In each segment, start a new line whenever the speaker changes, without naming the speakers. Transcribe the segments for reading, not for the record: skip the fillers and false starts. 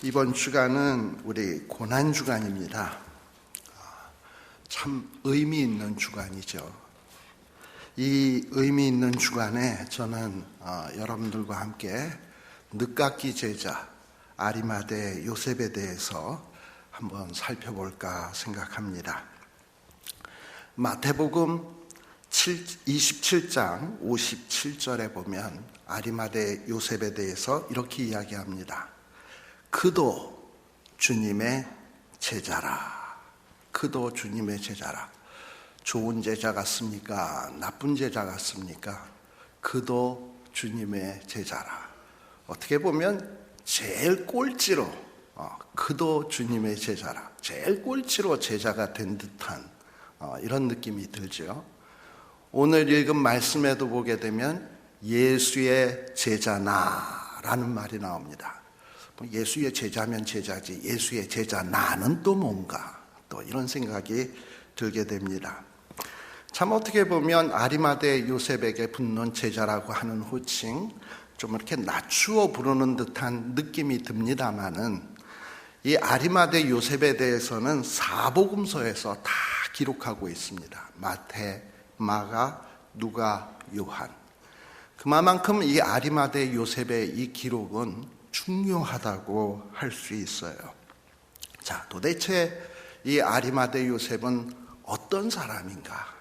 이번 주간은 우리 고난주간입니다. 참 의미 있는 주간이죠. 이 의미 있는 주간에 저는 여러분들과 함께 늦깎이 제자 아리마대 요셉에 대해서 한번 살펴볼까 생각합니다. 마태복음 27장 57절에 보면 아리마대 요셉에 대해서 이렇게 이야기합니다. 그도 주님의 제자라. 그도 주님의 제자라. 좋은 제자 같습니까? 나쁜 제자 같습니까? 그도 주님의 제자라. 어떻게 보면 제일 꼴찌로 그도 주님의 제자라. 제일 꼴찌로 제자가 된 듯한 이런 느낌이 들죠. 오늘 읽은 말씀에도 보게 되면 예수의 제자나라는 말이 나옵니다. 예수의 제자면 제자지 예수의 제자 나는 또 뭔가 또 이런 생각이 들게 됩니다. 참 어떻게 보면 아리마대 요셉에게 붙는 제자라고 하는 호칭 좀 이렇게 낮추어 부르는 듯한 느낌이 듭니다마는 이 아리마대 요셉에 대해서는 사복음서에서 다 기록하고 있습니다. 마태, 마가, 누가, 요한. 그만큼 이 아리마대 요셉의 이 기록은 중요하다고 할 수 있어요. 자, 도대체 이 아리마대 요셉은 어떤 사람인가?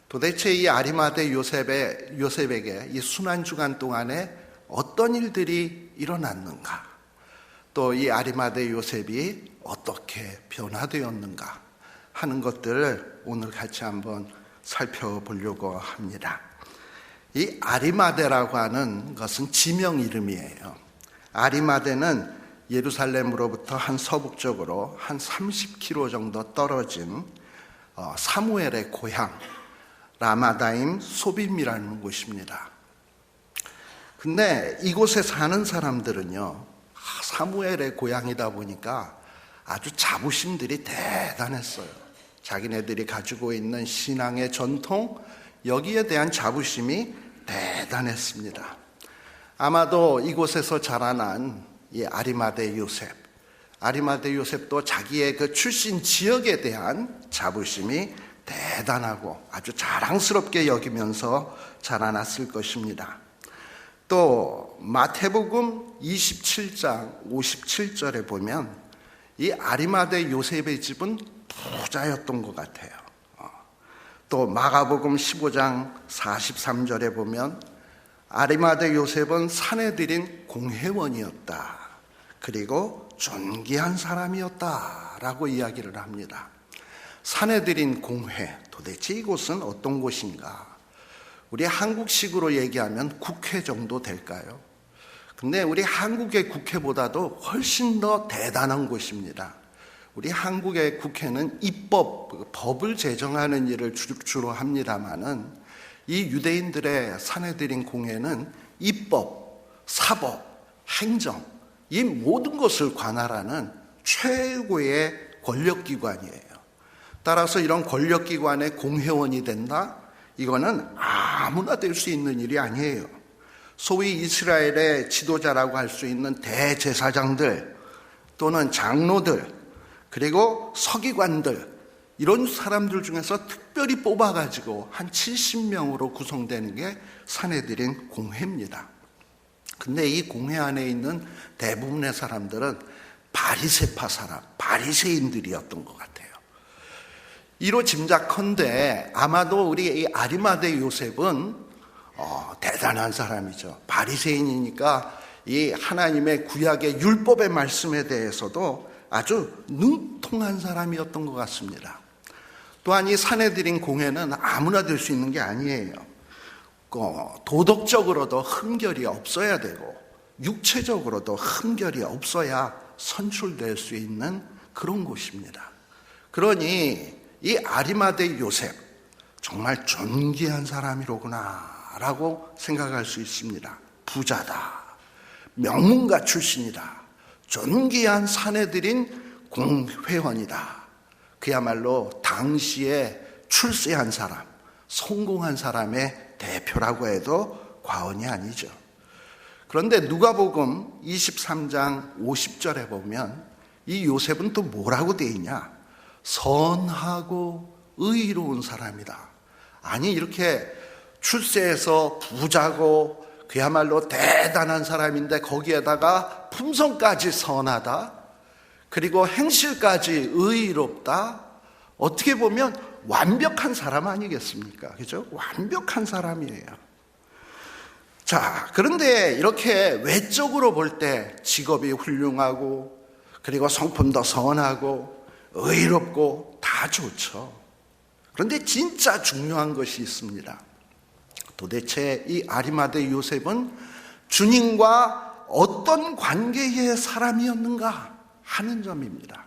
도대체 이 아리마대 요셉에게 이 순환주간 동안에 어떤 일들이 일어났는가? 또 이 아리마대 요셉이 어떻게 변화되었는가? 하는 것들을 오늘 같이 한번 살펴보려고 합니다. 이 아리마대라고 하는 것은 지명 이름이에요. 아리마대는 예루살렘으로부터 한 서북쪽으로 한 30km 정도 떨어진 사무엘의 고향 라마다임 소빔이라는 곳입니다. 근데 이곳에 사는 사람들은요, 사무엘의 고향이다 보니까 아주 자부심들이 대단했어요. 자기네들이 가지고 있는 신앙의 전통, 여기에 대한 자부심이 대단했습니다. 아마도 이곳에서 자라난 이 아리마대 요셉도 자기의 그 출신 지역에 대한 자부심이 대단하고 아주 자랑스럽게 여기면서 자라났을 것입니다. 또 마태복음 27장 57절에 보면 이 아리마대 요셉의 집은 부자였던 것 같아요. 또 마가복음 15장 43절에 보면 아리마대 요셉은 사내들인 공회원이었다. 그리고 존귀한 사람이었다라고 이야기를 합니다. 사내들인 공회, 도대체 이곳은 어떤 곳인가? 우리 한국식으로 얘기하면 국회 정도 될까요? 근데 우리 한국의 국회보다도 훨씬 더 대단한 곳입니다. 우리 한국의 국회는 법을 제정하는 일을 주로 합니다마는 이 유대인들의 사내들인 공회는 입법, 사법, 행정, 이 모든 것을 관할하는 최고의 권력기관이에요. 따라서 이런 권력기관의 공회원이 된다? 이거는 아무나 될 수 있는 일이 아니에요. 소위 이스라엘의 지도자라고 할 수 있는 대제사장들 또는 장로들 그리고 서기관들 이런 사람들 중에서 특별히 뽑아가지고 한 70명으로 구성되는 게 사내들인 공회입니다. 근데 이 공회 안에 있는 대부분의 사람들은 바리새파 사람, 바리새인들이었던 것 같아요. 이로 짐작컨대 아마도 우리 이 아리마대 요셉은 대단한 사람이죠. 바리새인이니까 이 하나님의 구약의 율법의 말씀에 대해서도 아주 능통한 사람이었던 것 같습니다. 또한 이 사내들인 공회는 아무나 될 수 있는 게 아니에요. 도덕적으로도 흠결이 없어야 되고 육체적으로도 흠결이 없어야 선출될 수 있는 그런 곳입니다. 그러니 이 아리마대 요셉 정말 존귀한 사람이로구나 라고 생각할 수 있습니다. 부자다, 명문가 출신이다, 존귀한 사내들인 공회원이다. 그야말로 당시에 출세한 사람, 성공한 사람의 대표라고 해도 과언이 아니죠. 그런데 누가복음 23장 50절에 보면 이 요셉은 또 뭐라고 돼 있냐? 선하고 의로운 사람이다. 아니, 이렇게 출세해서 부자고 그야말로 대단한 사람인데 거기에다가 품성까지 선하다. 그리고 행실까지 의롭다. 어떻게 보면 완벽한 사람 아니겠습니까? 그죠? 완벽한 사람이에요. 자, 그런데 이렇게 외적으로 볼 때 직업이 훌륭하고 그리고 성품도 선하고 의롭고 다 좋죠. 그런데 진짜 중요한 것이 있습니다. 도대체 이 아리마대 요셉은 주님과 어떤 관계의 사람이었는가 하는 점입니다.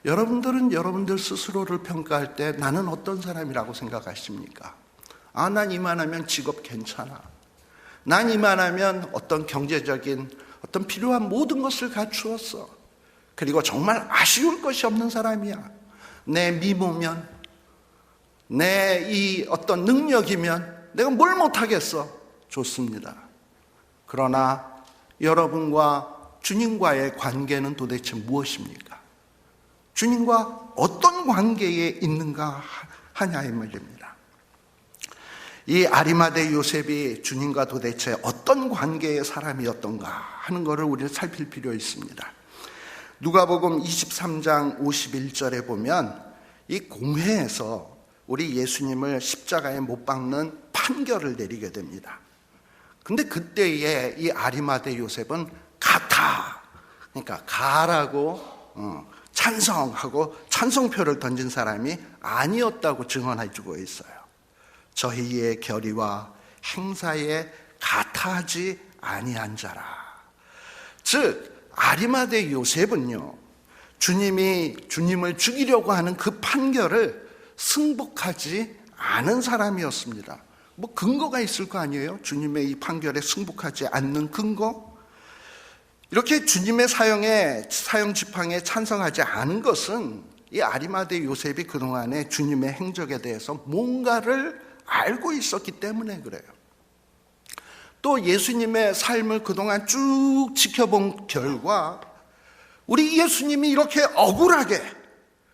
여러분들은 여러분들 스스로를 평가할 때 나는 어떤 사람이라고 생각하십니까? 아, 난 이만하면 직업 괜찮아. 난 이만하면 어떤 경제적인 어떤 필요한 모든 것을 갖추었어. 그리고 정말 아쉬울 것이 없는 사람이야. 내 미모면, 내 이 어떤 능력이면 내가 뭘 못하겠어. 좋습니다. 그러나 여러분과 주님과의 관계는 도대체 무엇입니까? 주님과 어떤 관계에 있는가 하냐의 말입니다. 이 아리마대 요셉이 주님과 도대체 어떤 관계의 사람이었던가 하는 것을 우리는 살필 필요 있습니다. 누가복음 23장 51절에 보면 이 공회에서 우리 예수님을 십자가에 못 박는 판결을 내리게 됩니다. 근데 그때에 이 아리마대 요셉은 가타, 그러니까 가라고 찬성하고 찬성표를 던진 사람이 아니었다고 증언해주고 있어요. 저희의 결의와 행사에 가타하지 아니한 자라. 즉 아리마대 요셉은요, 주님을 죽이려고 하는 그 판결을 승복하지 않은 사람이었습니다. 뭐 근거가 있을 거 아니에요? 주님의 이 판결에 승복하지 않는 근거? 이렇게 주님의 사형 지팡이에 찬성하지 않은 것은 이 아리마대 요셉이 그동안에 주님의 행적에 대해서 뭔가를 알고 있었기 때문에 그래요. 또 예수님의 삶을 그동안 쭉 지켜본 결과 우리 예수님이 이렇게 억울하게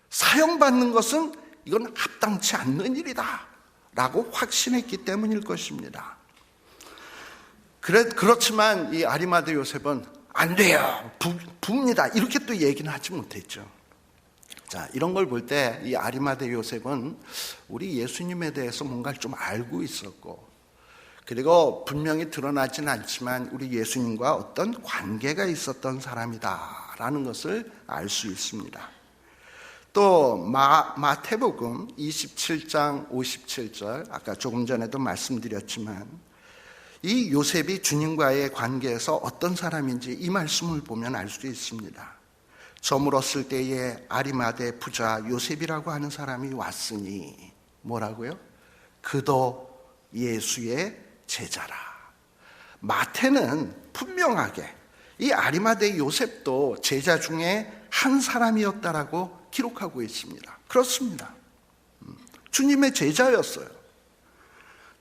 사형받는 것은 이건 합당치 않는 일이다 라고 확신했기 때문일 것입니다. 그렇지만 이 아리마대 요셉은 안 돼요, 부입니다, 이렇게 또 얘기는 하지 못했죠. 자, 이런 걸 볼 때 이 아리마대 요셉은 우리 예수님에 대해서 뭔가를 좀 알고 있었고, 그리고 분명히 드러나진 않지만 우리 예수님과 어떤 관계가 있었던 사람이다라는 것을 알 수 있습니다. 또 마태복음 27장 57절, 아까 조금 전에도 말씀드렸지만 이 요셉이 주님과의 관계에서 어떤 사람인지 이 말씀을 보면 알 수 있습니다. 저물었을 때에 아리마대 부자 요셉이라고 하는 사람이 왔으니 뭐라고요? 그도 예수의 제자라. 마태는 분명하게 이 아리마대 요셉도 제자 중에 한 사람이었다라고 기록하고 있습니다. 그렇습니다. 주님의 제자였어요.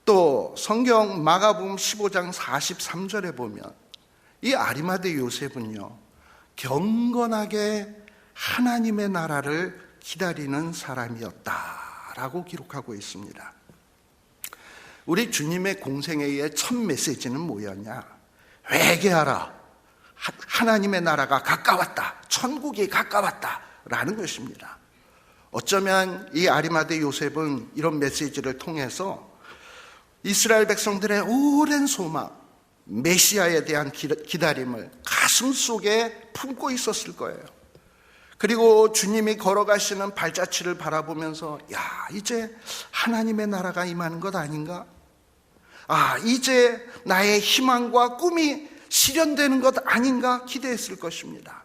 또 성경 마가복음 15장 43절에 보면 이 아리마대 요셉은요, 경건하게 하나님의 나라를 기다리는 사람이었다라고 기록하고 있습니다. 우리 주님의 공생애의 첫 메시지는 뭐였냐? 회개하라. 하나님의 나라가 가까웠다. 천국이 가까웠다. 라는 것입니다. 어쩌면 이 아리마대 요셉은 이런 메시지를 통해서 이스라엘 백성들의 오랜 소망, 메시아에 대한 기다림을 가슴 속에 품고 있었을 거예요. 그리고 주님이 걸어가시는 발자취를 바라보면서 이제 하나님의 나라가 임하는 것 아닌가? 이제 나의 희망과 꿈이 실현되는 것 아닌가 기대했을 것입니다.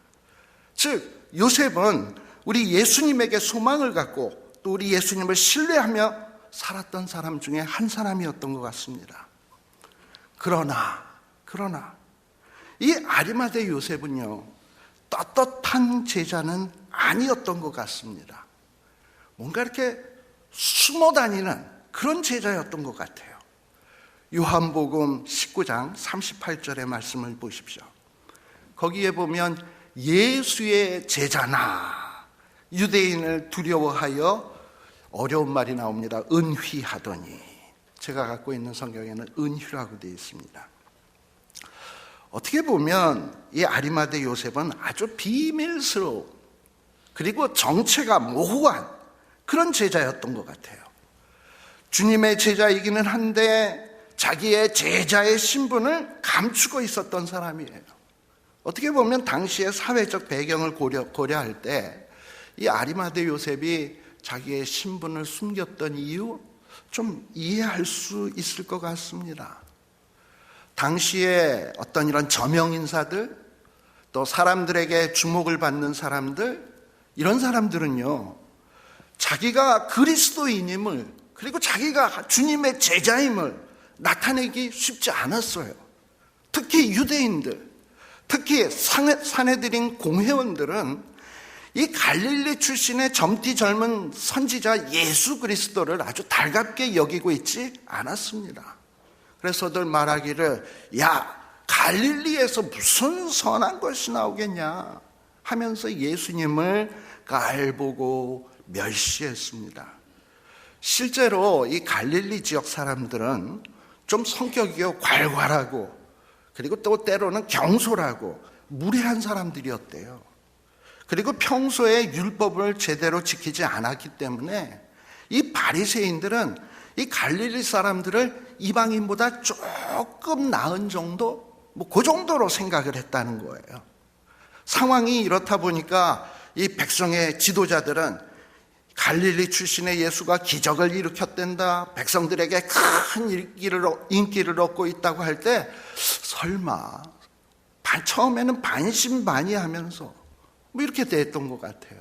즉 요셉은 우리 예수님에게 소망을 갖고 또 우리 예수님을 신뢰하며 살았던 사람 중에 한 사람이었던 것 같습니다. 그러나 이 아리마대 요셉은요, 떳떳한 제자는 아니었던 것 같습니다. 뭔가 이렇게 숨어 다니는 그런 제자였던 것 같아요. 요한복음 19장 38절의 말씀을 보십시오. 거기에 보면 예수의 제자나 유대인을 두려워하여 어려운 말이 나옵니다. 은휘하더니. 제가 갖고 있는 성경에는 은휘라고 되어 있습니다. 어떻게 보면 이 아리마대 요셉은 아주 비밀스러운, 그리고 정체가 모호한 그런 제자였던 것 같아요. 주님의 제자이기는 한데 자기의 제자의 신분을 감추고 있었던 사람이에요. 어떻게 보면 당시의 사회적 배경을 고려할 때 이 아리마대 요셉이 자기의 신분을 숨겼던 이유 좀 이해할 수 있을 것 같습니다. 당시에 어떤 이런 저명 인사들, 또 사람들에게 주목을 받는 사람들, 이런 사람들은요, 자기가 그리스도인임을, 그리고 자기가 주님의 제자임을 나타내기 쉽지 않았어요. 특히 유대인들, 특히 산헤드린 공회원들은 이 갈릴리 출신의 젊디 젊은 선지자 예수 그리스도를 아주 달갑게 여기고 있지 않았습니다. 그래서들 말하기를, 야, 갈릴리에서 무슨 선한 것이 나오겠냐 하면서 예수님을 깔보고 멸시했습니다. 실제로 이 갈릴리 지역 사람들은 좀 성격이 괄괄하고, 그리고 또 때로는 경솔하고 무례한 사람들이었대요. 그리고 평소에 율법을 제대로 지키지 않았기 때문에 이 바리새인들은 이 갈릴리 사람들을 이방인보다 조금 나은 정도, 그 정도로 생각을 했다는 거예요. 상황이 이렇다 보니까 이 백성의 지도자들은 갈릴리 출신의 예수가 기적을 일으켰댄다, 백성들에게 큰 인기를 얻고 있다고 할 때 설마 처음에는 반신반의하면서 이렇게 됐던 것 같아요.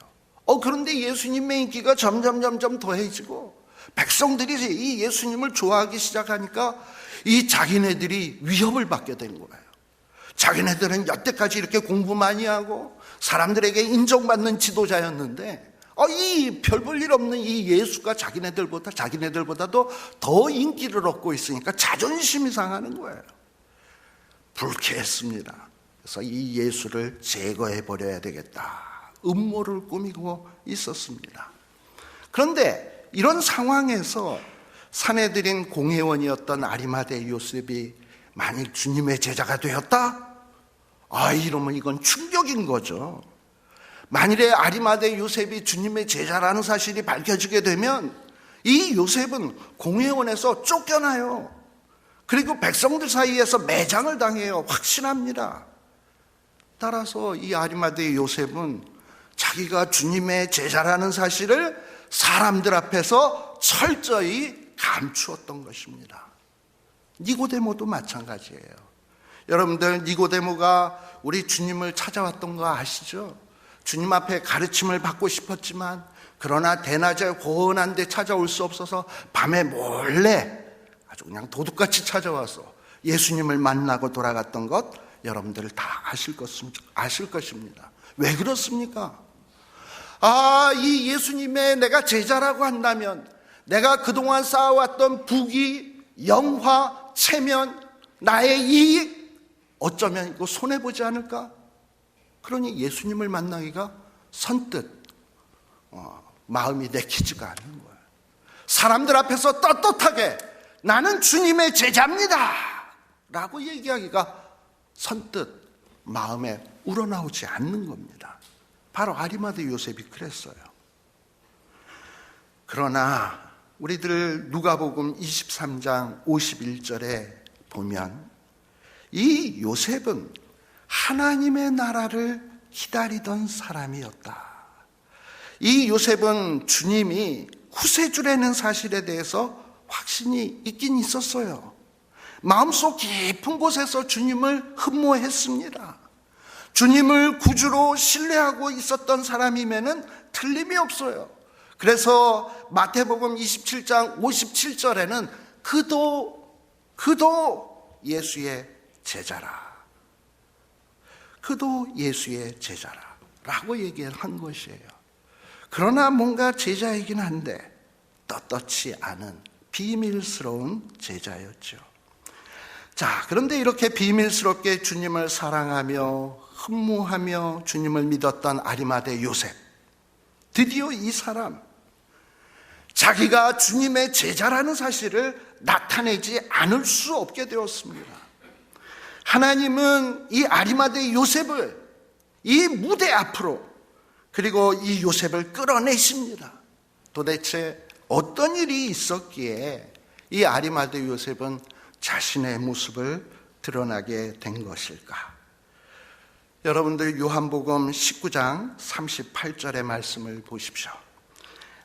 그런데 예수님의 인기가 점점 더해지고 백성들이 이 예수님을 좋아하기 시작하니까 이 자기네들이 위협을 받게 된 거예요. 자기네들은 여태까지 이렇게 공부 많이 하고 사람들에게 인정받는 지도자였는데 이 별 볼 일 없는 이 예수가 자기네들보다도 더 인기를 얻고 있으니까 자존심이 상하는 거예요. 불쾌했습니다. 그래서 이 예수를 제거해 버려야 되겠다, 음모를 꾸미고 있었습니다. 그런데 이런 상황에서 산헤드린 공회원이었던 아리마대 요셉이 만일 주님의 제자가 되었다? 이러면 이건 충격인 거죠. 만일에 아리마대 요셉이 주님의 제자라는 사실이 밝혀지게 되면 이 요셉은 공회원에서 쫓겨나요. 그리고 백성들 사이에서 매장을 당해요. 확신합니다. 따라서 이 아리마대 요셉은 자기가 주님의 제자라는 사실을 사람들 앞에서 철저히 감추었던 것입니다. 니고데모도 마찬가지예요. 여러분들, 니고데모가 우리 주님을 찾아왔던 거 아시죠? 주님 앞에 가르침을 받고 싶었지만 그러나 대낮에 고온한 데 찾아올 수 없어서 밤에 몰래 아주 그냥 도둑같이 찾아와서 예수님을 만나고 돌아갔던 것 여러분들 다 아실 것입니다. 왜 그렇습니까? 이 예수님의 내가 제자라고 한다면 내가 그동안 쌓아왔던 부귀, 영화, 체면, 나의 이익 어쩌면 이거 손해보지 않을까? 그러니 예수님을 만나기가 선뜻 마음이 내키지가 않는 거예요. 사람들 앞에서 떳떳하게 나는 주님의 제자입니다 라고 얘기하기가 선뜻 마음에 우러나오지 않는 겁니다. 바로 아리마대 요셉이 그랬어요. 그러나 우리들 누가복음 23장 51절에 보면 이 요셉은 하나님의 나라를 기다리던 사람이었다. 이 요셉은 주님이 후세주라는 사실에 대해서 확신이 있긴 있었어요. 마음속 깊은 곳에서 주님을 흠모했습니다. 주님을 구주로 신뢰하고 있었던 사람이면은 틀림이 없어요. 그래서 마태복음 27장 57절에는 그도 예수의 제자라. 그도 예수의 제자라 라고 얘기를 한 것이에요. 그러나 뭔가 제자이긴 한데 떳떳지 않은 비밀스러운 제자였죠. 자, 그런데 이렇게 비밀스럽게 주님을 사랑하며 흠모하며 주님을 믿었던 아리마대 요셉, 드디어 이 사람, 자기가 주님의 제자라는 사실을 나타내지 않을 수 없게 되었습니다. 하나님은 이 아리마대 요셉을 이 무대 앞으로, 그리고 이 요셉을 끌어내십니다. 도대체 어떤 일이 있었기에 이 아리마대 요셉은 자신의 모습을 드러나게 된 것일까? 여러분들 요한복음 19장 38절의 말씀을 보십시오.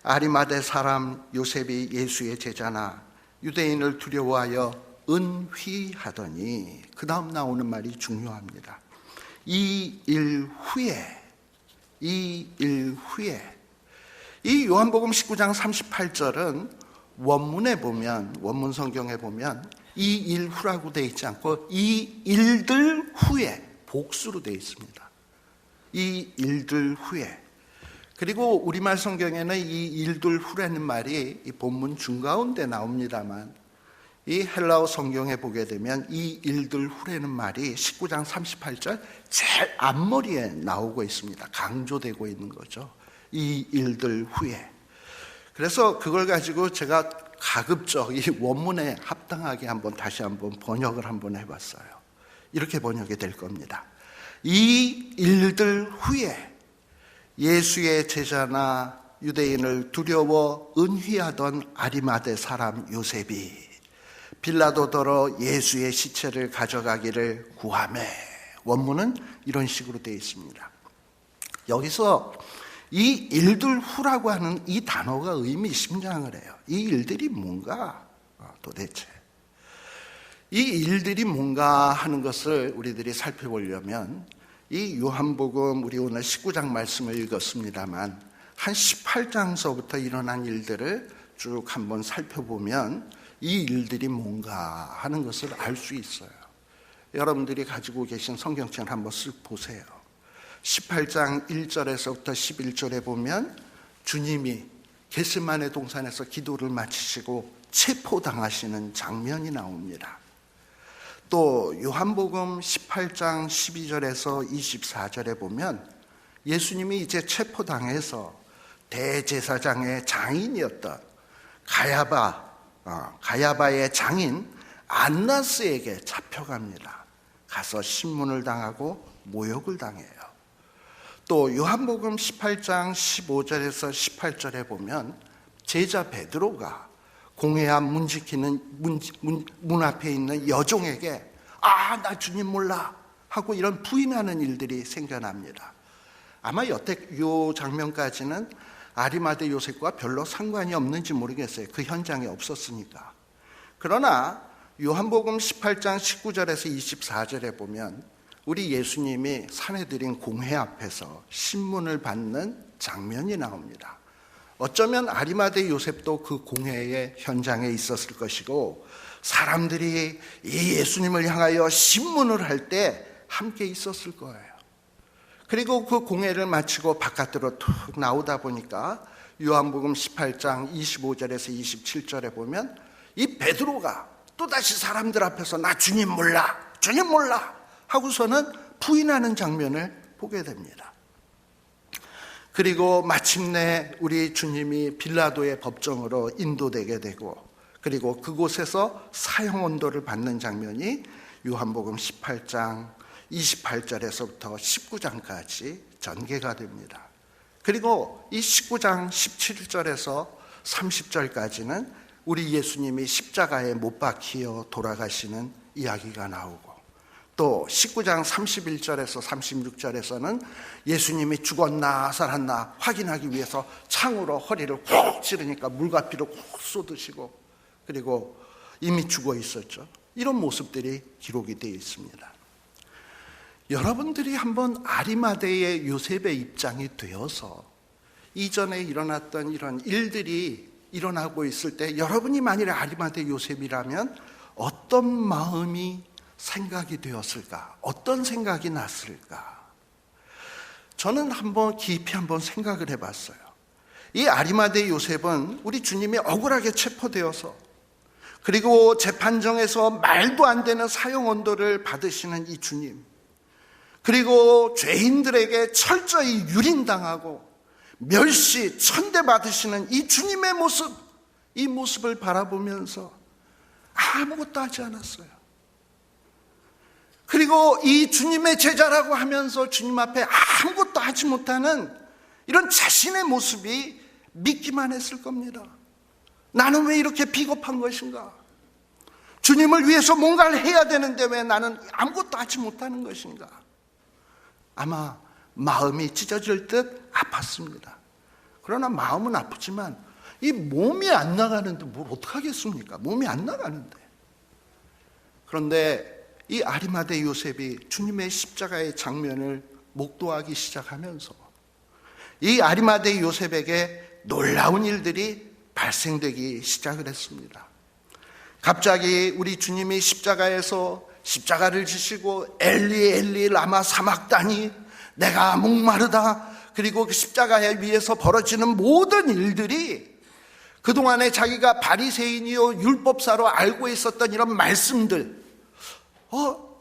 아리마대 사람 요셉이 예수의 제자나 유대인을 두려워하여 은휘하더니, 그 다음 나오는 말이 중요합니다. 이 일 후에, 이 요한복음 19장 38절은 원문에 보면, 원문 성경에 보면 이 일 후라고 되어 있지 않고 이 일들 후에, 복수로 되어 있습니다. 이 일들 후에. 그리고 우리말 성경에는 이 일들 후라는 말이 이 본문 중가운데 나옵니다만, 이 헬라어 성경에 보게 되면 이 일들 후라는 말이 19장 38절 제일 앞머리에 나오고 있습니다. 강조되고 있는 거죠. 이 일들 후에. 그래서 그걸 가지고 제가 가급적 이 원문에 합당하게 다시 한번 번역을 한번 해봤어요. 이렇게 번역이 될 겁니다. 이 일들 후에 예수의 제자나 유대인을 두려워 은휘하던 아리마대 사람 요셉이 빌라도더러 예수의 시체를 가져가기를 구하매. 원문은 이런 식으로 되어 있습니다. 여기서 이 일들 후라고 하는 이 단어가 의미심장을 해요. 이 일들이 뭔가 도대체. 이 일들이 뭔가 하는 것을 우리들이 살펴보려면 이 요한복음, 우리 오늘 19장 말씀을 읽었습니다만 한 18장서부터 일어난 일들을 쭉 한번 살펴보면 이 일들이 뭔가 하는 것을 알 수 있어요. 여러분들이 가지고 계신 성경책을 한번 쓱 보세요. 18장 1절에서부터 11절에 보면 주님이 겟세마네 동산에서 기도를 마치시고 체포당하시는 장면이 나옵니다. 또 요한복음 18장 12절에서 24절에 보면 예수님이 이제 체포당해서 대제사장의 장인이었던 가야바의 장인 안나스에게 잡혀갑니다. 가서 신문을 당하고 모욕을 당해요. 또 요한복음 18장 15절에서 18절에 보면 제자 베드로가 공회 앞 문 지키는 문 앞에 있는 여종에게 나 주님 몰라 하고 이런 부인하는 일들이 생겨납니다. 아마 여태 이 장면까지는 아리마대 요셉과 별로 상관이 없는지 모르겠어요. 그 현장에 없었으니까. 그러나 요한복음 18장 19절에서 24절에 보면 우리 예수님이 사내들인 공회 앞에서 신문을 받는 장면이 나옵니다. 어쩌면 아리마대 요셉도 그 공회의 현장에 있었을 것이고 사람들이 이 예수님을 향하여 신문을 할 때 함께 있었을 거예요. 그리고 그 공회를 마치고 바깥으로 툭 나오다 보니까 요한복음 18장 25절에서 27절에 보면 이 베드로가 또다시 사람들 앞에서 나 주님 몰라 하고서는 부인하는 장면을 보게 됩니다. 그리고 마침내 우리 주님이 빌라도의 법정으로 인도되게 되고 그리고 그곳에서 사형언도를 받는 장면이 요한복음 18장 28절에서부터 19장까지 전개가 됩니다. 그리고 이 19장 17절에서 30절까지는 우리 예수님이 십자가에 못 박히어 돌아가시는 이야기가 나오고 또 19장 31절에서 36절에서는 예수님이 죽었나 살았나 확인하기 위해서 창으로 허리를 콕 찌르니까 물과 피를 콕 쏟으시고 그리고 이미 죽어 있었죠. 이런 모습들이 기록이 되어 있습니다. 여러분들이 한번 아리마대의 요셉의 입장이 되어서 이전에 일어났던 이런 일들이 일어나고 있을 때 여러분이 만일에 아리마대 요셉이라면 어떤 마음이 생각이 되었을까? 어떤 생각이 났을까? 저는 깊이 한번 생각을 해봤어요. 이 아리마대 요셉은 우리 주님이 억울하게 체포되어서 그리고 재판정에서 말도 안 되는 사형 언도를 받으시는 이 주님, 그리고 죄인들에게 철저히 유린당하고 멸시, 천대받으시는 이 주님의 모습, 이 모습을 바라보면서 아무것도 하지 않았어요. 그리고 이 주님의 제자라고 하면서 주님 앞에 아무것도 하지 못하는 이런 자신의 모습이 믿기만 했을 겁니다. 나는 왜 이렇게 비겁한 것인가? 주님을 위해서 뭔가를 해야 되는데 왜 나는 아무것도 하지 못하는 것인가? 아마 마음이 찢어질 듯 아팠습니다. 그러나 마음은 아프지만 이 몸이 안 나가는데 뭘 어떡하겠습니까? 몸이 안 나가는데. 그런데 이 아리마대 요셉이 주님의 십자가의 장면을 목도하기 시작하면서 이 아리마대 요셉에게 놀라운 일들이 발생되기 시작을 했습니다. 갑자기 우리 주님이 십자가에서 십자가를 지시고 엘리 엘리 라마 사막다니, 내가 목마르다, 그리고 그 십자가에 위에서 벌어지는 모든 일들이 그동안에 자기가 바리새인이요 율법사로 알고 있었던 이런 말씀들,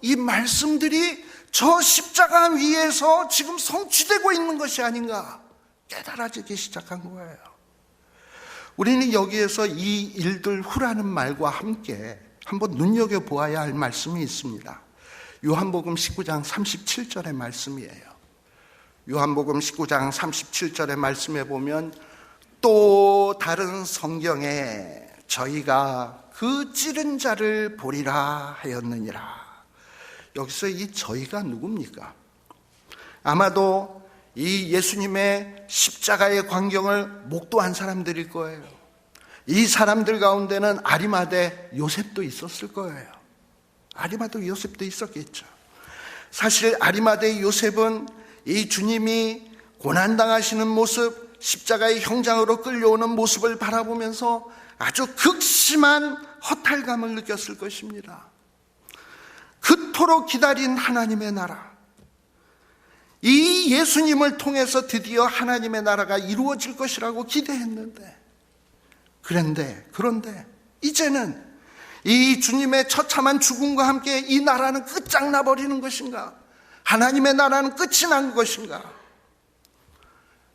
이 말씀들이 저 십자가 위에서 지금 성취되고 있는 것이 아닌가 깨달아지기 시작한 거예요. 우리는 여기에서 이 일들 후라는 말과 함께 한번 눈여겨보아야 할 말씀이 있습니다. 요한복음 19장 37절의 말씀이에요. 요한복음 19장 37절의 말씀에 보면 또 다른 성경에 저희가 그 찌른 자를 보리라 하였느니라. 여기서 이 저희가 누굽니까? 아마도 이 예수님의 십자가의 광경을 목도한 사람들일 거예요. 이 사람들 가운데는 아리마대 요셉도 있었을 거예요. 아리마대 요셉도 있었겠죠. 사실 아리마대 요셉은 이 주님이 고난당하시는 모습, 십자가의 형장으로 끌려오는 모습을 바라보면서 아주 극심한 허탈감을 느꼈을 것입니다. 그토록 기다린 하나님의 나라, 이 예수님을 통해서 드디어 하나님의 나라가 이루어질 것이라고 기대했는데, 그런데 이제는 이 주님의 처참한 죽음과 함께 이 나라는 끝장나 버리는 것인가? 하나님의 나라는 끝이 난 것인가?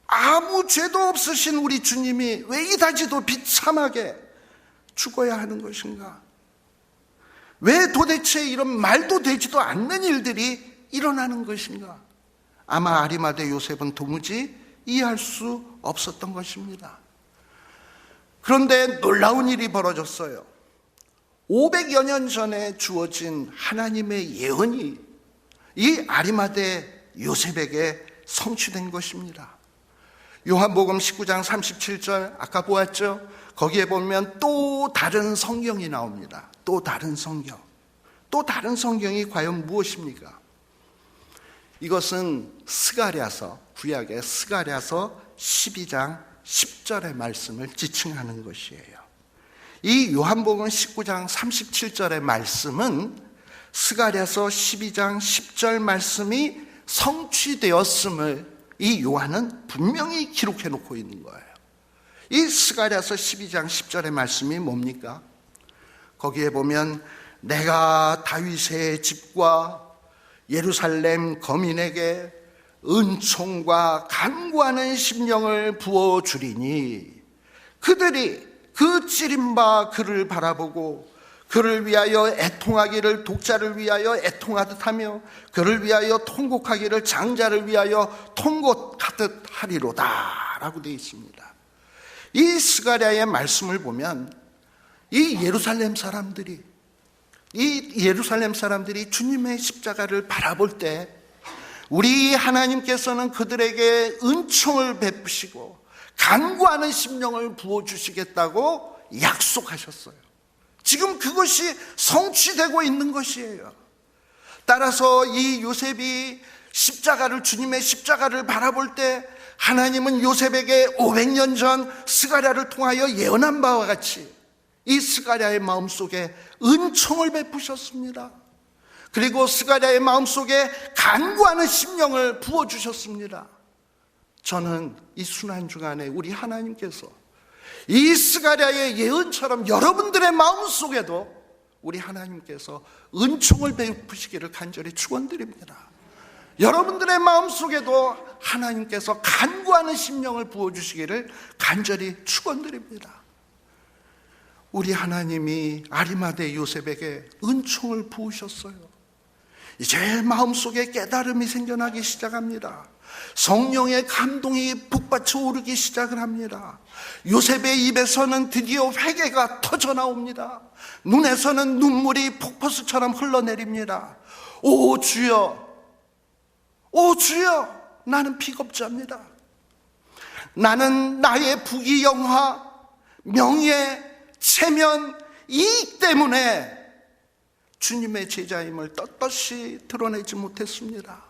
아무 죄도 없으신 우리 주님이 왜 이다지도 비참하게 죽어야 하는 것인가? 왜 도대체 이런 말도 되지도 않는 일들이 일어나는 것인가? 아마 아리마대 요셉은 도무지 이해할 수 없었던 것입니다. 그런데 놀라운 일이 벌어졌어요. 500여 년 전에 주어진 하나님의 예언이 이 아리마대 요셉에게 성취된 것입니다. 요한복음 19장 37절 아까 보았죠? 거기에 보면 또 다른 성경이 나옵니다. 또 다른 성경. 또 다른 성경이 과연 무엇입니까? 이것은 스가랴서, 구약의 스가랴서 12장 10절의 말씀을 지칭하는 것이에요. 이 요한복음 19장 37절의 말씀은 스가랴서 12장 10절 말씀이 성취되었음을 이 요한은 분명히 기록해 놓고 있는 거예요. 이 스가랴서 12장 10절의 말씀이 뭡니까? 거기에 보면 내가 다윗의 집과 예루살렘 거민에게 은총과 간구하는 심령을 부어주리니 그들이 그 찌림바 그를 바라보고 그를 위하여 애통하기를 독자를 위하여 애통하듯 하며 그를 위하여 통곡하기를 장자를 위하여 통곡하듯 하리로다 라고 되어 있습니다. 이 스가랴의 말씀을 보면 이 예루살렘 사람들이 주님의 십자가를 바라볼 때 우리 하나님께서는 그들에게 은총을 베푸시고 간구하는 심령을 부어주시겠다고 약속하셨어요. 지금 그것이 성취되고 있는 것이에요. 따라서 이 요셉이 주님의 십자가를 바라볼 때 하나님은 요셉에게 500년 전 스가랴를 통하여 예언한 바와 같이 이 스가랴의 마음속에 은총을 베푸셨습니다. 그리고 스가랴의 마음속에 간구하는 심령을 부어주셨습니다. 저는 이 순환 주간에 우리 하나님께서 이 스가랴의 예언처럼 여러분들의 마음속에도 우리 하나님께서 은총을 베푸시기를 간절히 축원드립니다. 여러분들의 마음속에도 하나님께서 간구하는 심령을 부어주시기를 간절히 축원드립니다. 우리 하나님이 아리마대 요셉에게 은총을 부으셨어요. 이제 마음속에 깨달음이 생겨나기 시작합니다. 성령의 감동이 북받쳐 오르기 시작을 합니다. 요셉의 입에서는 드디어 회개가 터져나옵니다. 눈에서는 눈물이 폭포수처럼 흘러내립니다. 오 주여, 오 주여, 나는 비겁자입니다. 나는 나의 부귀영화, 명예, 체면, 이익 때문에 주님의 제자임을 떳떳이 드러내지 못했습니다.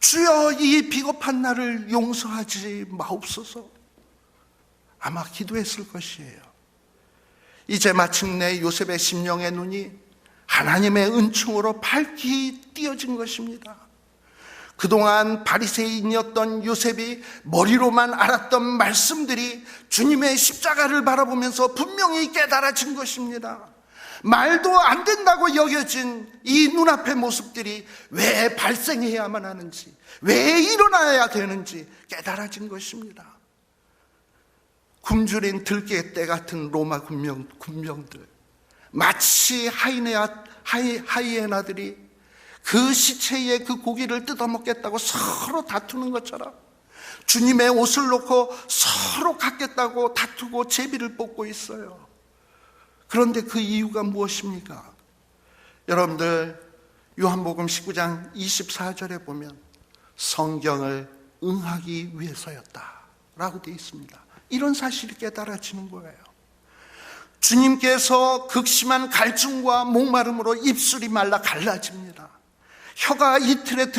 주여, 이 비겁한 나를 용서하지 마옵소서. 아마 기도했을 것이에요. 이제 마침내 요셉의 심령의 눈이 하나님의 은총으로 밝히 띄어진 것입니다. 그동안 바리새인이었던 요셉이 머리로만 알았던 말씀들이 주님의 십자가를 바라보면서 분명히 깨달아진 것입니다. 말도 안 된다고 여겨진 이 눈앞의 모습들이 왜 발생해야만 하는지, 왜 일어나야 되는지 깨달아진 것입니다. 굶주린 들깨떼 같은 로마 군병들, 마치 하이에나들이 그 시체의 그 고기를 뜯어먹겠다고 서로 다투는 것처럼 주님의 옷을 놓고 서로 갖겠다고 다투고 제비를 뽑고 있어요. 그런데 그 이유가 무엇입니까? 여러분들, 요한복음 19장 24절에 보면 성경을 응하기 위해서였다라고 되어 있습니다. 이런 사실이 깨달아지는 거예요. 주님께서 극심한 갈증과 목마름으로 입술이 말라 갈라집니다. 혀가 이틀에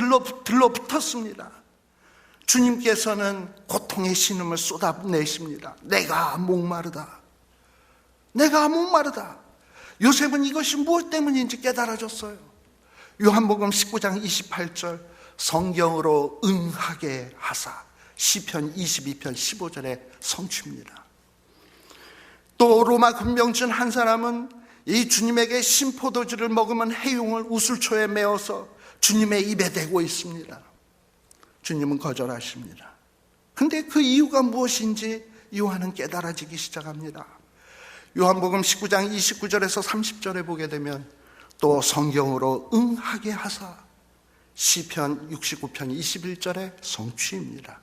들러붙었습니다. 주님께서는 고통의 신음을 쏟아내십니다. 내가 목마르다. 내가 목마르다. 요셉은 이것이 무엇 때문인지 깨달아졌어요. 요한복음 19장 28절, 성경으로 응하게 하사, 시편 22편 15절의 성취입니다. 또 로마 군병중 한 사람은 이 주님에게 신포도주를 먹으면 해용을 우슬초에 메어서 주님의 입에 대고 있습니다. 주님은 거절하십니다. 근데 그 이유가 무엇인지 요한은 깨달아지기 시작합니다. 요한복음 19장 29절에서 30절에 보게 되면 또 성경으로 응하게 하사, 시편 69편 21절의 성취입니다.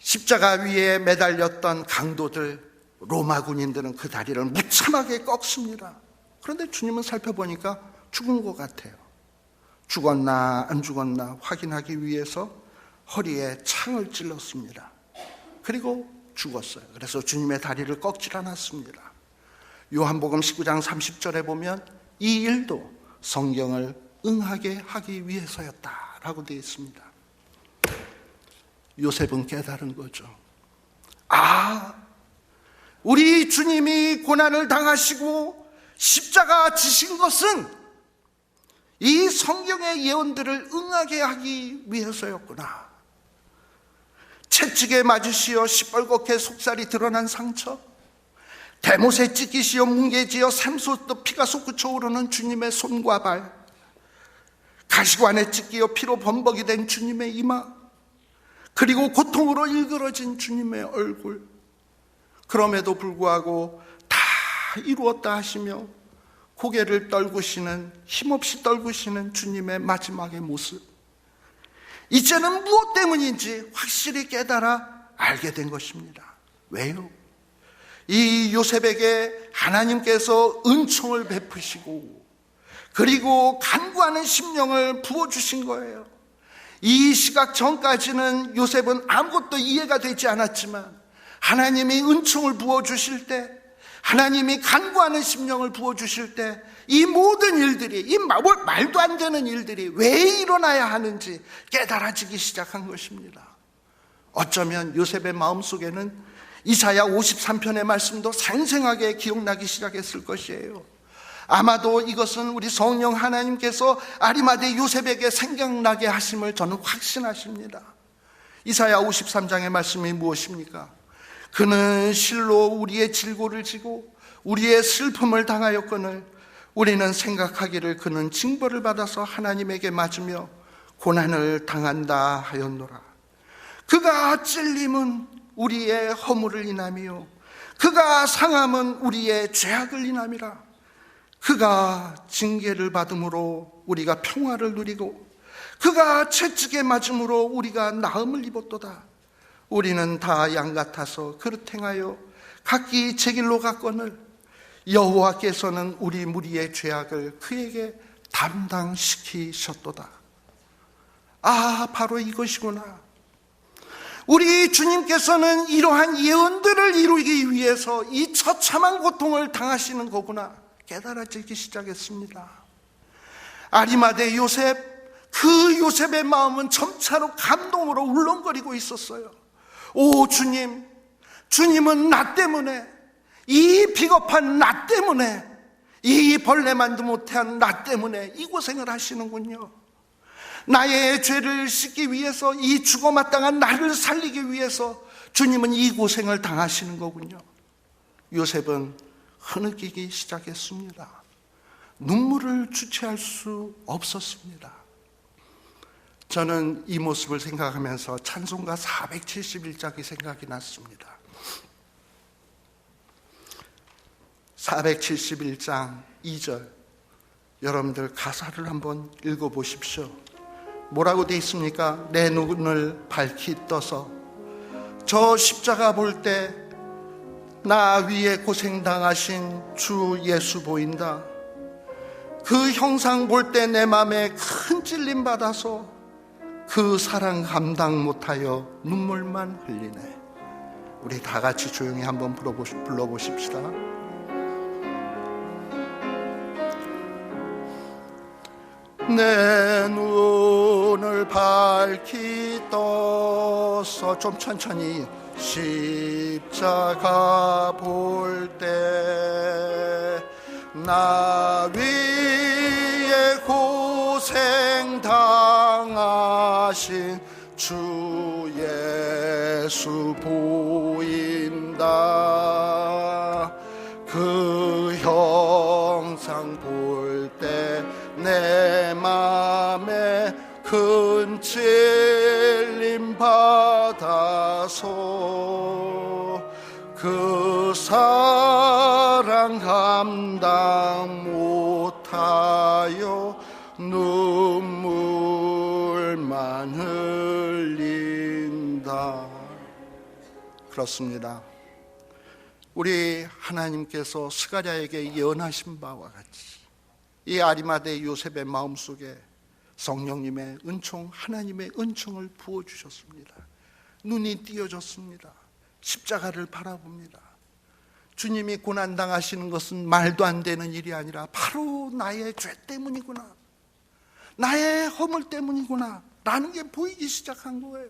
십자가 위에 매달렸던 강도들, 로마 군인들은 그 다리를 무참하게 꺾습니다. 그런데 주님은 살펴보니까 죽은 것 같아요. 죽었나 안 죽었나 확인하기 위해서 허리에 창을 찔렀습니다. 그리고 죽었어요. 그래서 주님의 다리를 꺾질 않았습니다. 요한복음 19장 30절에 보면 이 일도 성경을 응하게 하기 위해서였다라고 되어 있습니다. 요셉은 깨달은 거죠. 우리 주님이 고난을 당하시고 십자가 지신 것은 이 성경의 예언들을 응하게 하기 위해서였구나. 채찍에 맞으시어 시뻘겋게 속살이 드러난 상처, 대못에 찢기시어 뭉개지어 샘솟듯 피가 솟구쳐 오르는 주님의 손과 발, 가시관에 찢기어 피로 범벅이 된 주님의 이마, 그리고 고통으로 일그러진 주님의 얼굴, 그럼에도 불구하고 다 이루었다 하시며 고개를 떨구시는, 힘없이 떨구시는 주님의 마지막의 모습, 이제는 무엇 때문인지 확실히 깨달아 알게 된 것입니다. 왜요? 이 요셉에게 하나님께서 은총을 베푸시고 그리고 간구하는 심령을 부어주신 거예요. 이 시각 전까지는 요셉은 아무것도 이해가 되지 않았지만 하나님이 은총을 부어주실 때, 하나님이 간구하는 심령을 부어주실 때 이 모든 일들이, 이 말도 안 되는 일들이 왜 일어나야 하는지 깨달아지기 시작한 것입니다. 어쩌면 요셉의 마음속에는 이사야 53편의 말씀도 생생하게 기억나기 시작했을 것이에요. 아마도 이것은 우리 성령 하나님께서 아리마대 요셉에게 생각나게 하심을 저는 확신하십니다. 이사야 53장의 말씀이 무엇입니까? 그는 실로 우리의 질고를 지고 우리의 슬픔을 당하였거늘 우리는 생각하기를 그는 징벌을 받아서 하나님에게 맞으며 고난을 당한다 하였노라. 그가 찔림은 우리의 허물을 인함이요 그가 상함은 우리의 죄악을 인함이라. 그가 징계를 받음으로 우리가 평화를 누리고 그가 채찍에 맞음으로 우리가 나음을 입었도다. 우리는 다 양 같아서 그릇 행하여 각기 제 길로 갔거늘 여호와께서는 우리 무리의 죄악을 그에게 담당시키셨도다. 아, 바로 이것이구나. 우리 주님께서는 이러한 예언들을 이루기 위해서 이 처참한 고통을 당하시는 거구나 깨달아지기 시작했습니다. 아리마대 요셉, 그 요셉의 마음은 점차로 감동으로 울렁거리고 있었어요. 오 주님, 주님은 나 때문에, 이 비겁한 나 때문에, 이 벌레만도 못한 나 때문에 이 고생을 하시는군요. 나의 죄를 씻기 위해서, 이 죽어마땅한 나를 살리기 위해서 주님은 이 고생을 당하시는 거군요. 요셉은 흐느끼기 시작했습니다. 눈물을 주체할 수 없었습니다. 저는 이 모습을 생각하면서 찬송가 471장이 생각이 났습니다. 471장 2절, 여러분들 가사를 한번 읽어보십시오. 뭐라고 돼 있습니까? 내 눈을 밝히 떠서 저 십자가 볼 때 나 위에 고생당하신 주 예수 보인다. 그 형상 볼 때 내 맘에 큰 찔림 받아서 그 사랑 감당 못하여 눈물만 흘리네. 우리 다 같이 조용히 한번 불러보십시다. 내 눈을 밝히 떠서, 좀 천천히, 십자가 볼 때 나 위에 고생 당하신 주 예수 보인다. 그 형상 볼 때 내 맘에 큰 찔림 받아서 그 사랑 감당 못하여 눈물만 흘린다. 그렇습니다. 우리 하나님께서 스가랴에게 예언하신 바와 같이 이 아리마대 요셉의 마음속에 성령님의 은총, 하나님의 은총을 부어주셨습니다. 눈이 띄어졌습니다. 십자가를 바라봅니다. 주님이 고난당하시는 것은 말도 안 되는 일이 아니라 바로 나의 죄 때문이구나, 나의 허물 때문이구나 라는 게 보이기 시작한 거예요.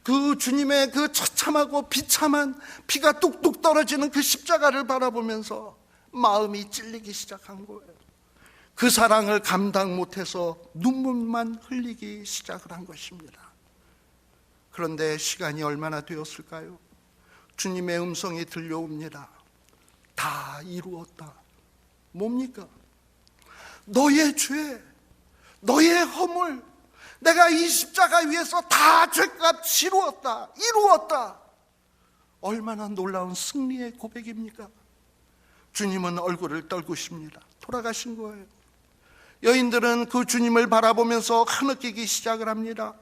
그 주님의 그 처참하고 비참한 피가 뚝뚝 떨어지는 그 십자가를 바라보면서 마음이 찔리기 시작한 거예요. 그 사랑을 감당 못해서 눈물만 흘리기 시작을 한 것입니다. 그런데 시간이 얼마나 되었을까요? 주님의 음성이 들려옵니다. 다 이루었다. 뭡니까? 너의 죄, 너의 허물, 내가 이 십자가 위에서 다 죄값 치루었다, 이루었다. 얼마나 놀라운 승리의 고백입니까? 주님은 얼굴을 떨구십니다. 돌아가신 거예요. 여인들은 그 주님을 바라보면서 흐느끼기 시작을 합니다.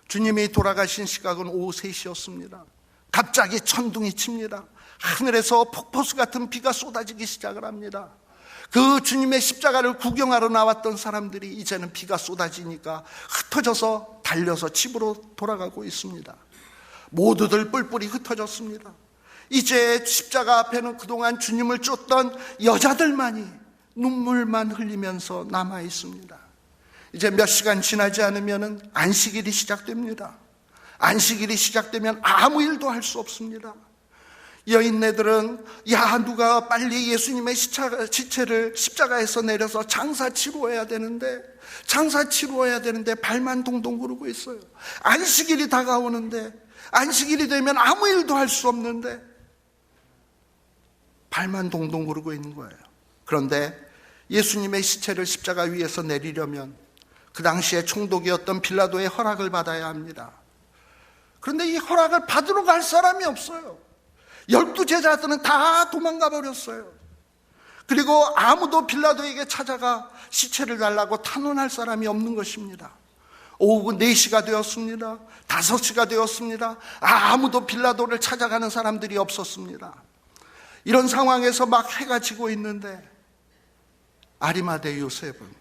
주님이 돌아가신 시각은 오후 3시였습니다. 갑자기 천둥이 칩니다. 하늘에서 폭포수 같은 비가 쏟아지기 시작을 합니다. 그 주님의 십자가를 구경하러 나왔던 사람들이 이제는 비가 쏟아지니까 흩어져서 달려서 집으로 돌아가고 있습니다. 모두들 뿔뿔이 흩어졌습니다. 이제 십자가 앞에는 그동안 주님을 쫓던 여자들만이 눈물만 흘리면서 남아 있습니다. 이제 몇 시간 지나지 않으면 안식일이 시작됩니다. 안식일이 시작되면 아무 일도 할 수 없습니다. 여인네들은 누가 빨리 예수님의 시체를 십자가에서 내려서 장사 치루어야 되는데 발만 동동 구르고 있어요. 안식일이 다가오는데 안식일이 되면 아무 일도 할 수 없는데 발만 동동 구르고 있는 거예요. 그런데 예수님의 시체를 십자가 위에서 내리려면 그 당시에 총독이었던 빌라도의 허락을 받아야 합니다. 그런데 이 허락을 받으러 갈 사람이 없어요. 12제자들은 다 도망가 버렸어요. 그리고 아무도 빌라도에게 찾아가 시체를 달라고 탄원할 사람이 없는 것입니다. 오후 4시가 되었습니다. 5시가 되었습니다. 아무도 빌라도를 찾아가는 사람들이 없었습니다. 이런 상황에서 막 해가 지고 있는데 아리마대 요셉은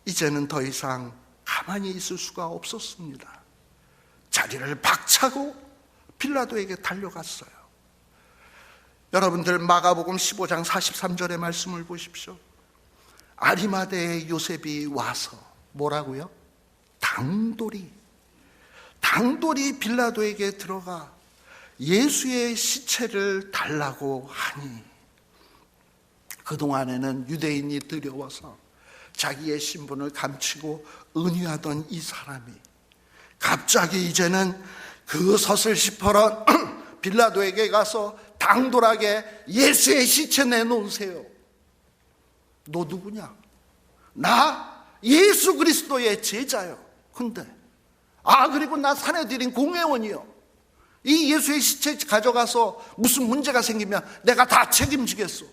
이제는 더 이상 가만히 있을 수가 없었습니다. 자리를 박차고 빌라도에게 달려갔어요. 여러분들 마가복음 15장 43절의 말씀을 보십시오. 아리마대의 요셉이 와서 뭐라고요? 당돌이 빌라도에게 들어가 예수의 시체를 달라고 하니, 그동안에는 유대인이 두려워서 자기의 신분을 감추고 은유하던 이 사람이 갑자기 이제는 그 섯을 시퍼런 빌라도에게 가서 당돌하게 예수의 시체 내놓으세요. 너 누구냐? 나 예수 그리스도의 제자요. 근데 그리고 나 사내들인 공회원이요. 이 예수의 시체 가져가서 무슨 문제가 생기면 내가 다 책임지겠소.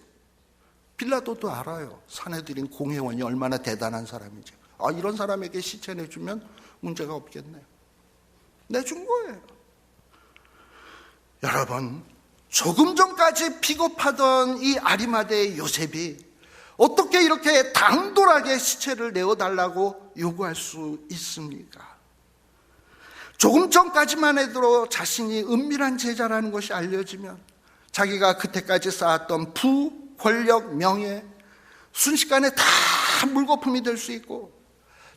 빌라도도 알아요. 사내들인 공회원이 얼마나 대단한 사람인지. 이런 사람에게 시체 내주면 문제가 없겠네. 내준 거예요. 여러분, 조금 전까지 비겁하던 이 아리마대의 요셉이 어떻게 이렇게 당돌하게 시체를 내어달라고 요구할 수 있습니까? 조금 전까지만 해도 자신이 은밀한 제자라는 것이 알려지면 자기가 그때까지 쌓았던 부, 권력, 명예 순식간에 다 물거품이 될 수 있고,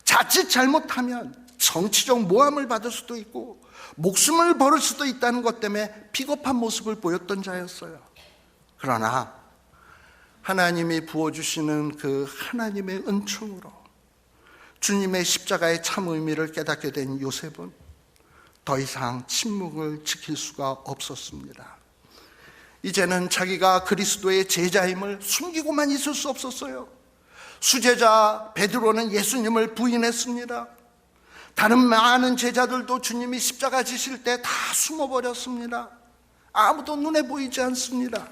자칫 잘못하면 정치적 모함을 받을 수도 있고 목숨을 버릴 수도 있다는 것 때문에 비겁한 모습을 보였던 자였어요. 그러나 하나님이 부어주시는 그 하나님의 은총으로 주님의 십자가의 참 의미를 깨닫게 된 요셉은 더 이상 침묵을 지킬 수가 없었습니다. 이제는 자기가 그리스도의 제자임을 숨기고만 있을 수 없었어요. 수제자 베드로는 예수님을 부인했습니다. 다른 많은 제자들도 주님이 십자가 지실 때 다 숨어버렸습니다. 아무도 눈에 보이지 않습니다.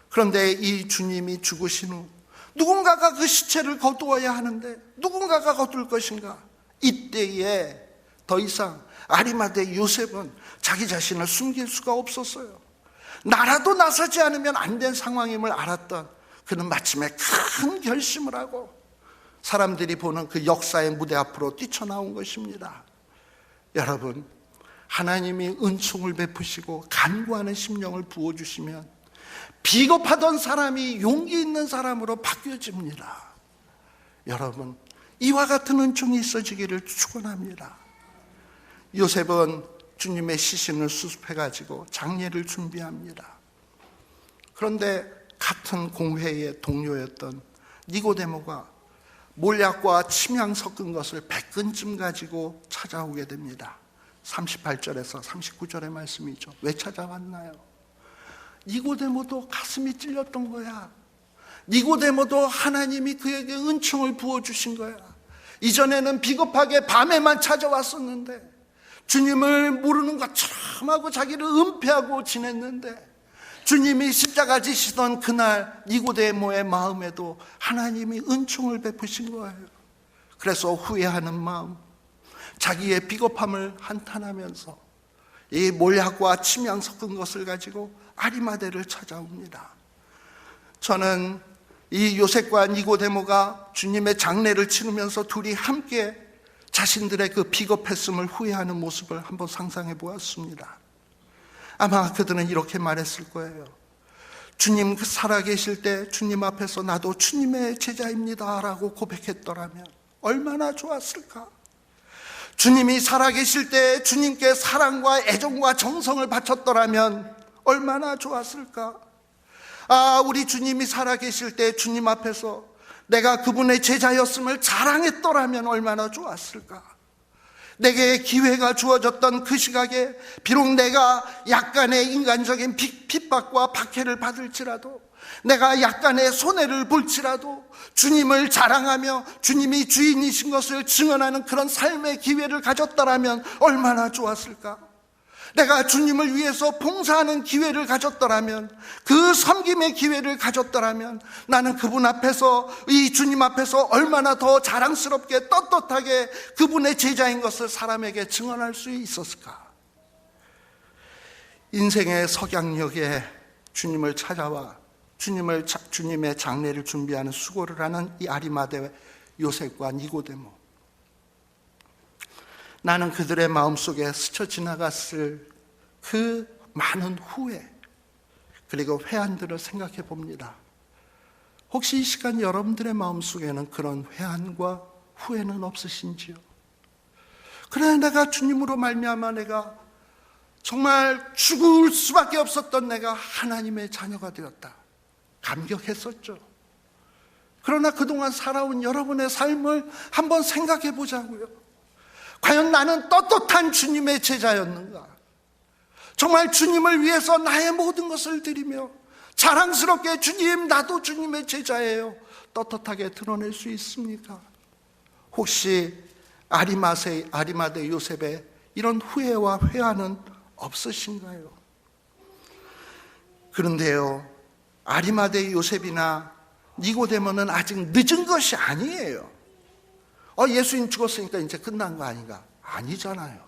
그런데 이 주님이 죽으신 후 누군가가 그 시체를 거두어야 하는데 누군가가 거둘 것인가? 이때에 더 이상 아리마대 요셉은 자기 자신을 숨길 수가 없었어요. 나라도 나서지 않으면 안 된 상황임을 알았던 그는 마침내 큰 결심을 하고 사람들이 보는 그 역사의 무대 앞으로 뛰쳐나온 것입니다. 여러분, 하나님이 은총을 베푸시고 간구하는 심령을 부어주시면 비겁하던 사람이 용기 있는 사람으로 바뀌어집니다. 여러분, 이와 같은 은총이 있어지기를 축원합니다. 요셉은 주님의 시신을 수습해가지고 장례를 준비합니다. 그런데 같은 공회의 동료였던 니고데모가 몰약과 침향 섞은 것을 100근쯤 가지고 찾아오게 됩니다. 38절에서 39절의 말씀이죠. 왜 찾아왔나요? 니고데모도 가슴이 찔렸던 거야. 니고데모도 하나님이 그에게 은총을 부어주신 거야. 이전에는 비겁하게 밤에만 찾아왔었는데 주님을 모르는 것처럼 하고 자기를 은폐하고 지냈는데 주님이 십자가 지시던 그날 니고데모의 마음에도 하나님이 은총을 베푸신 거예요. 그래서 후회하는 마음, 자기의 비겁함을 한탄하면서 이 몰약과 침향 섞은 것을 가지고 아리마대를 찾아옵니다. 저는 이 요셉과 니고데모가 주님의 장례를 치르면서 둘이 함께 자신들의 그 비겁했음을 후회하는 모습을 한번 상상해 보았습니다. 아마 그들은 이렇게 말했을 거예요. 주님 살아계실 때 주님 앞에서 나도 주님의 제자입니다 라고 고백했더라면 얼마나 좋았을까. 주님이 살아계실 때 주님께 사랑과 애정과 정성을 바쳤더라면 얼마나 좋았을까. 우리 주님이 살아계실 때 주님 앞에서 내가 그분의 제자였음을 자랑했더라면 얼마나 좋았을까. 내게 기회가 주어졌던 그 시각에 비록 내가 약간의 인간적인 핍박과 박해를 받을지라도, 내가 약간의 손해를 볼지라도 주님을 자랑하며 주님이 주인이신 것을 증언하는 그런 삶의 기회를 가졌더라면 얼마나 좋았을까? 내가 주님을 위해서 봉사하는 기회를 가졌더라면, 그 섬김의 기회를 가졌더라면 나는 그분 앞에서, 이 주님 앞에서 얼마나 더 자랑스럽게 떳떳하게 그분의 제자인 것을 사람에게 증언할 수 있었을까? 인생의 석양역에 주님을 찾아와 주님의 장례를 준비하는 수고를 하는 이 아리마대 요셉과 니고데모, 나는 그들의 마음속에 스쳐 지나갔을 그 많은 후회 그리고 회한들을 생각해 봅니다. 혹시 이 시간 여러분들의 마음속에는 그런 회한과 후회는 없으신지요? 그래, 내가 주님으로 말미암아 내가 정말 죽을 수밖에 없었던 내가 하나님의 자녀가 되었다, 감격했었죠. 그러나 그동안 살아온 여러분의 삶을 한번 생각해 보자고요. 과연 나는 떳떳한 주님의 제자였는가? 정말 주님을 위해서 나의 모든 것을 드리며 자랑스럽게 주님, 나도 주님의 제자예요, 떳떳하게 드러낼 수 있습니까? 혹시 아리마대 요셉의 이런 후회와 회한은 없으신가요? 그런데요, 아리마대 요셉이나 니고데모는 아직 늦은 것이 아니에요. 예수님 죽었으니까 이제 끝난 거 아닌가? 아니잖아요.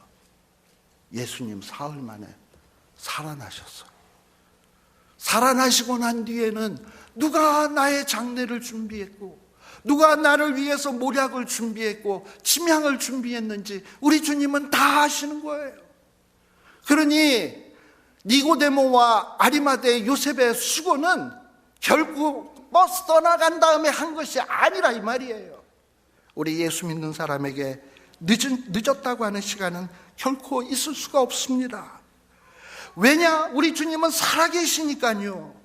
예수님 사흘 만에 살아나셨어요. 살아나시고 난 뒤에는 누가 나의 장례를 준비했고, 누가 나를 위해서 모략을 준비했고 침향을 준비했는지 우리 주님은 다 아시는 거예요. 그러니 니고데모와 아리마대 요셉의 수고는 결국 버스 떠나간 다음에 한 것이 아니라 이 말이에요. 우리 예수 믿는 사람에게 늦었다고 하는 시간은 결코 있을 수가 없습니다. 왜냐? 우리 주님은 살아계시니까요.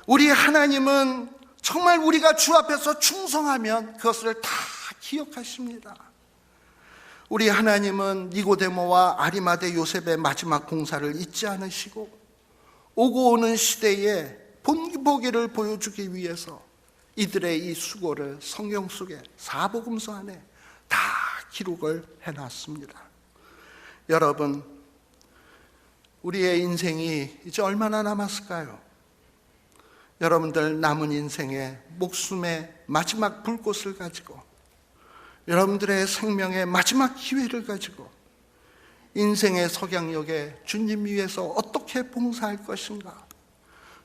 우리 하나님은 정말 우리가 주 앞에서 충성하면 그것을 다 기억하십니다. 우리 하나님은 니고데모와 아리마대 요셉의 마지막 공사를 잊지 않으시고 오고 오는 시대에 본보기를 보여주기 위해서 이들의 이 수고를 성경 속에 사복음서 안에 다 기록을 해놨습니다. 여러분, 우리의 인생이 이제 얼마나 남았을까요? 여러분들 남은 인생의 목숨의 마지막 불꽃을 가지고, 여러분들의 생명의 마지막 기회를 가지고 인생의 석양역에 주님 위해서 어떻게 봉사할 것인가,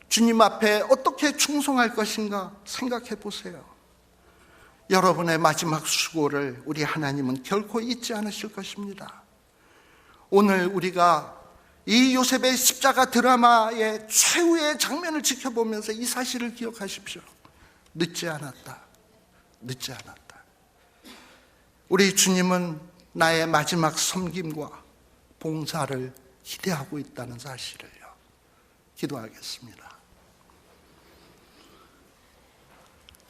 주님 앞에 어떻게 충성할 것인가 생각해 보세요. 여러분의 마지막 수고를 우리 하나님은 결코 잊지 않으실 것입니다. 오늘 우리가 이 요셉의 십자가 드라마의 최후의 장면을 지켜보면서 이 사실을 기억하십시오. 늦지 않았다. 늦지 않았다. 우리 주님은 나의 마지막 섬김과 봉사를 기대하고 있다는 사실을요. 기도하겠습니다.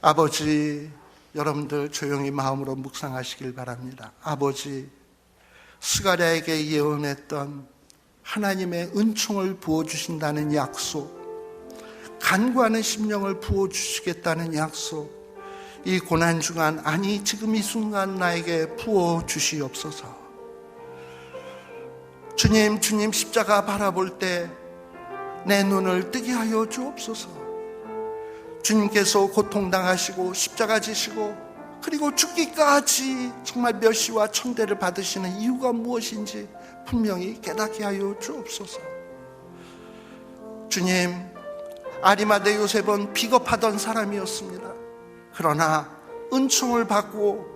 아버지, 여러분들 조용히 마음으로 묵상하시길 바랍니다. 아버지, 스가랴에게 예언했던 하나님의 은총을 부어주신다는 약속, 간구하는 심령을 부어주시겠다는 약속, 이 고난 중간, 아니 지금 이 순간 나에게 부어주시옵소서. 주님 십자가 바라볼 때 내 눈을 뜨게 하여 주옵소서. 주님께서 고통당하시고 십자가 지시고 그리고 죽기까지 정말 멸시와 천대를 받으시는 이유가 무엇인지 분명히 깨닫게 하여 주옵소서. 주님, 아리마대 요셉은 비겁하던 사람이었습니다. 그러나 은총을 받고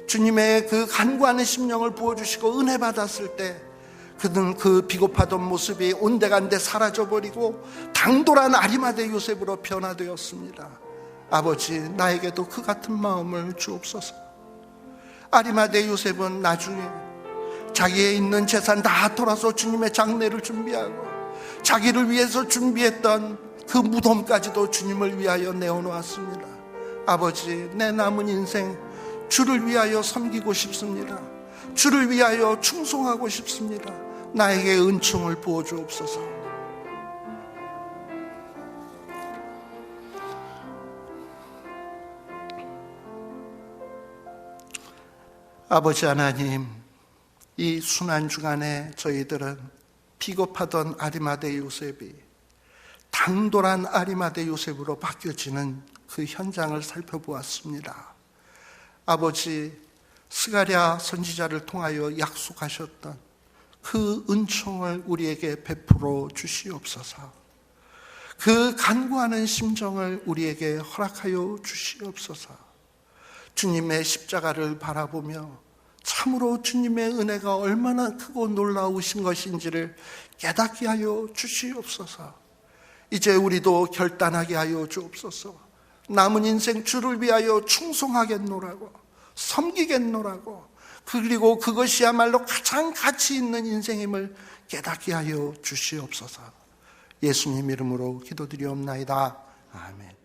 주님의 그 간구하는 심령을 부어주시고 은혜 받았을 때 그는 그 비겁하던 모습이 온데간데 사라져버리고 당돌한 아리마대 요셉으로 변화되었습니다. 아버지, 나에게도 그 같은 마음을 주옵소서. 아리마대 요셉은 나중에 자기의 있는 재산 다 털어서 주님의 장례를 준비하고 자기를 위해서 준비했던 그 무덤까지도 주님을 위하여 내어놓았습니다. 아버지, 내 남은 인생 주를 위하여 섬기고 싶습니다. 주를 위하여 충성하고 싶습니다. 나에게 은총을 부어주옵소서. 아버지 하나님, 이 순환 주간에 저희들은 비겁하던 아리마대 요셉이 당돌한 아리마대 요셉으로 바뀌어지는 그 현장을 살펴보았습니다. 아버지, 스가랴 선지자를 통하여 약속하셨던 그 은총을 우리에게 베풀어 주시옵소서. 그 간구하는 심정을 우리에게 허락하여 주시옵소서. 주님의 십자가를 바라보며 참으로 주님의 은혜가 얼마나 크고 놀라우신 것인지를 깨닫게 하여 주시옵소서. 이제 우리도 결단하게 하여 주옵소서. 남은 인생 주를 위하여 충성하겠노라고, 섬기겠노라고, 그리고 그것이야말로 가장 가치 있는 인생임을 깨닫게 하여 주시옵소서. 예수님 이름으로 기도드리옵나이다. 아멘.